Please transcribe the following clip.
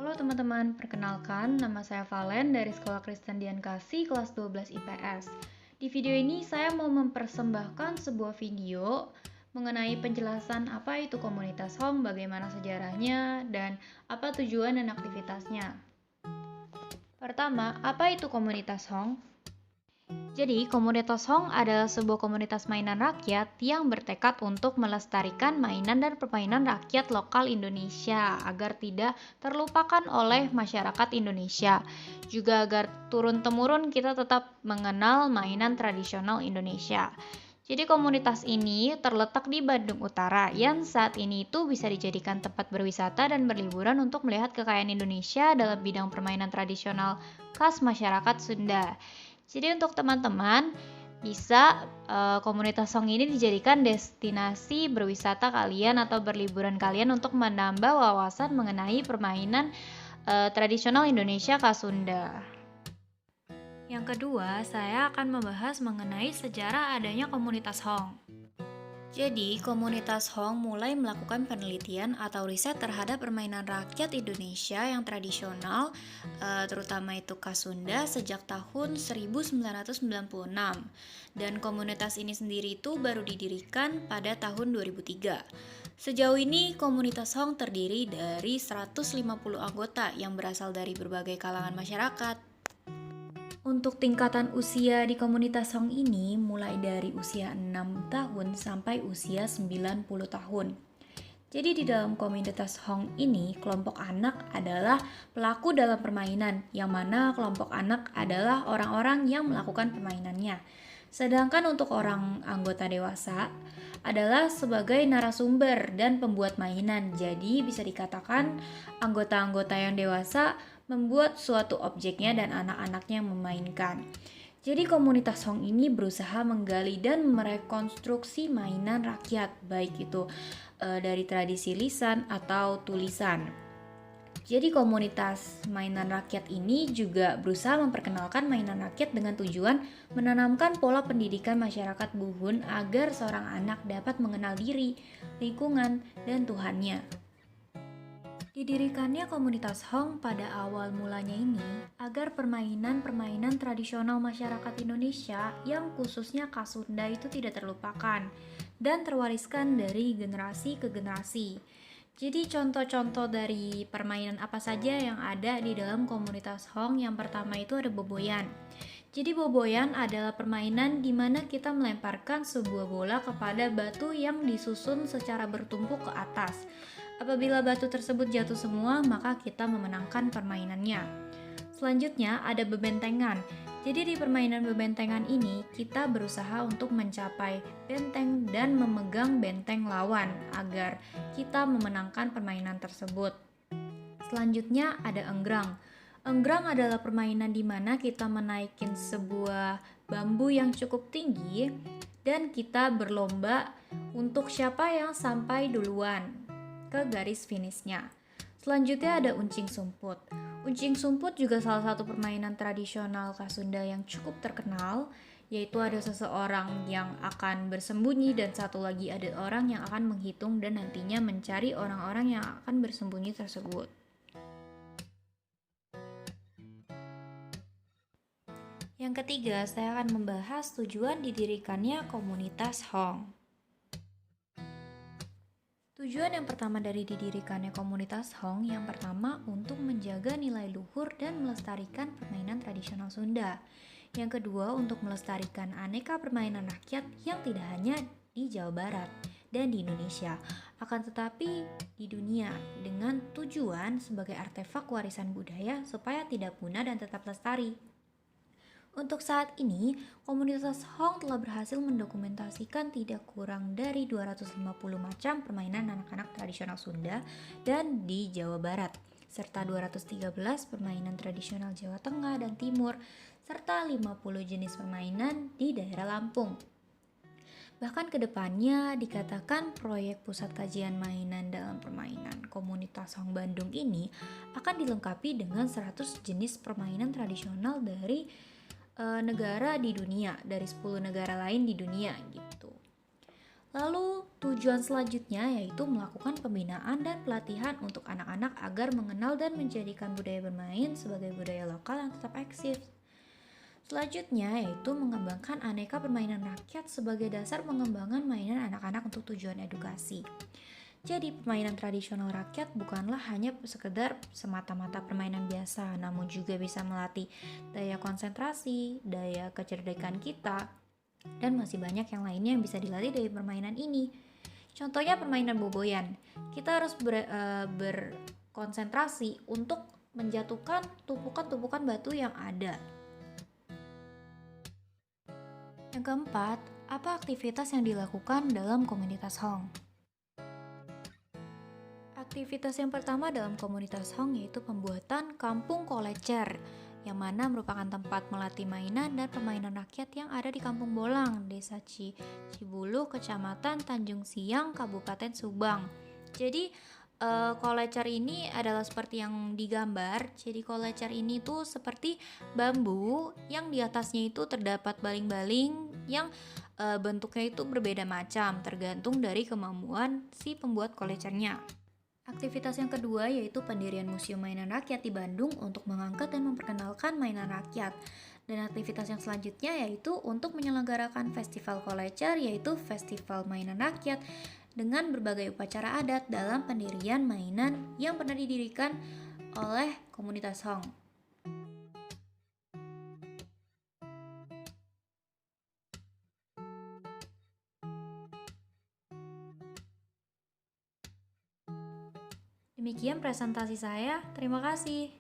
Halo teman-teman, perkenalkan nama saya Valen dari Sekolah Kristen Dian Kasih kelas 12 IPS. Di video ini saya mau mempersembahkan sebuah video mengenai penjelasan apa itu komunitas Hong, bagaimana sejarahnya, dan apa tujuan dan aktivitasnya. Pertama, apa itu komunitas Hong? Jadi, komunitas Hong adalah sebuah komunitas mainan rakyat yang bertekad untuk melestarikan mainan dan permainan rakyat lokal Indonesia agar tidak terlupakan oleh masyarakat Indonesia. Juga agar turun-temurun kita tetap mengenal mainan tradisional Indonesia. Jadi komunitas ini terletak di Bandung Utara yang saat ini itu bisa dijadikan tempat berwisata dan berliburan untuk melihat kekayaan Indonesia dalam bidang permainan tradisional khas masyarakat Sunda. Jadi untuk teman-teman bisa komunitas Hong ini dijadikan destinasi berwisata kalian atau berliburan kalian untuk menambah wawasan mengenai permainan tradisional Indonesia khas Sunda. Yang kedua, saya akan membahas mengenai sejarah adanya komunitas Hong. Jadi, komunitas Hong mulai melakukan penelitian atau riset terhadap permainan rakyat Indonesia yang tradisional, terutama itu khas Sunda sejak tahun 1996. Dan komunitas ini sendiri itu baru didirikan pada tahun 2003. Sejauh ini, komunitas Hong terdiri dari 150 anggota yang berasal dari berbagai kalangan masyarakat. Untuk tingkatan usia di komunitas Hong ini mulai dari usia 6 tahun sampai usia 90 tahun. Jadi di dalam komunitas Hong ini, kelompok anak adalah pelaku dalam permainan, yang mana kelompok anak adalah orang-orang yang melakukan permainannya. Sedangkan untuk orang anggota dewasa adalah sebagai narasumber dan pembuat mainan. Jadi bisa dikatakan anggota-anggota yang dewasa membuat suatu objeknya dan anak-anaknya memainkan. Jadi komunitas Hong ini berusaha menggali dan merekonstruksi mainan rakyat, baik itu dari tradisi lisan atau tulisan. Jadi komunitas mainan rakyat ini juga berusaha memperkenalkan mainan rakyat dengan tujuan menanamkan pola pendidikan masyarakat Buhun agar seorang anak dapat mengenal diri, lingkungan, dan Tuhannya. Didirikannya komunitas Hong pada awal mulanya ini agar permainan-permainan tradisional masyarakat Indonesia yang khususnya khas Sunda itu tidak terlupakan dan terwariskan dari generasi ke generasi. Jadi contoh-contoh dari permainan apa saja yang ada di dalam komunitas Hong? Yang pertama itu ada boboyan. Jadi boboyan adalah permainan di mana kita melemparkan sebuah bola kepada batu yang disusun secara bertumpuk ke atas. Apabila batu tersebut jatuh semua, maka kita memenangkan permainannya. Selanjutnya ada bebentengan. Jadi di permainan bebentengan ini, kita berusaha untuk mencapai benteng dan memegang benteng lawan agar kita memenangkan permainan tersebut. Selanjutnya ada enggrang. Enggrang adalah permainan di mana kita menaikin sebuah bambu yang cukup tinggi dan kita berlomba untuk siapa yang sampai duluan ke garis finishnya. Selanjutnya ada uncing sumput. Uncing sumput juga salah satu permainan tradisional khas Sunda yang cukup terkenal, yaitu ada seseorang yang akan bersembunyi dan satu lagi ada orang yang akan menghitung dan nantinya mencari orang-orang yang akan bersembunyi tersebut. Yang ketiga, saya akan membahas tujuan didirikannya komunitas Hong. Tujuan yang pertama dari didirikannya komunitas Hong yang pertama untuk menjaga nilai luhur dan melestarikan permainan tradisional Sunda. Yang kedua untuk melestarikan aneka permainan rakyat yang tidak hanya di Jawa Barat dan di Indonesia, akan tetapi di dunia dengan tujuan sebagai artefak warisan budaya supaya tidak punah dan tetap lestari. Untuk saat ini, komunitas Hong telah berhasil mendokumentasikan tidak kurang dari 250 macam permainan anak-anak tradisional Sunda dan di Jawa Barat, serta 213 permainan tradisional Jawa Tengah dan Timur, serta 50 jenis permainan di daerah Lampung. Bahkan kedepannya dikatakan proyek pusat kajian mainan dalam permainan komunitas Hong Bandung ini akan dilengkapi dengan 100 jenis permainan tradisional dari negara di dunia, dari 10 negara lain di dunia gitu. Lalu tujuan selanjutnya yaitu melakukan pembinaan dan pelatihan untuk anak-anak agar mengenal dan menjadikan budaya bermain sebagai budaya lokal yang tetap eksis. Selanjutnya yaitu mengembangkan aneka permainan rakyat sebagai dasar pengembangan mainan anak-anak untuk tujuan edukasi. Jadi permainan tradisional rakyat bukanlah hanya sekedar semata-mata permainan biasa, namun juga bisa melatih daya konsentrasi, daya kecerdasan kita, dan masih banyak yang lainnya yang bisa dilatih dari permainan ini. Contohnya permainan boboyan. Kita harus berkonsentrasi untuk menjatuhkan tumpukan-tumpukan batu yang ada. Yang keempat, apa aktivitas yang dilakukan dalam komunitas Hong? Aktivitas yang pertama dalam komunitas Hong yaitu pembuatan kampung kolecer, yang mana merupakan tempat melatih mainan dan permainan rakyat yang ada di Kampung Bolang, Desa Cibulu, Kecamatan Tanjung Siang, Kabupaten Subang. Jadi kolecer ini adalah seperti yang digambar. Jadi kolecer ini tuh seperti bambu yang di atasnya itu terdapat baling-baling yang bentuknya itu berbeda macam tergantung dari kemampuan si pembuat kolecernya. Aktivitas yang kedua yaitu pendirian Museum Mainan Rakyat di Bandung untuk mengangkat dan memperkenalkan mainan rakyat. Dan aktivitas yang selanjutnya yaitu untuk menyelenggarakan festival kolecer yaitu Festival Mainan Rakyat dengan berbagai upacara adat dalam pendirian mainan yang pernah didirikan oleh komunitas Hong. Demikian presentasi saya, terima kasih.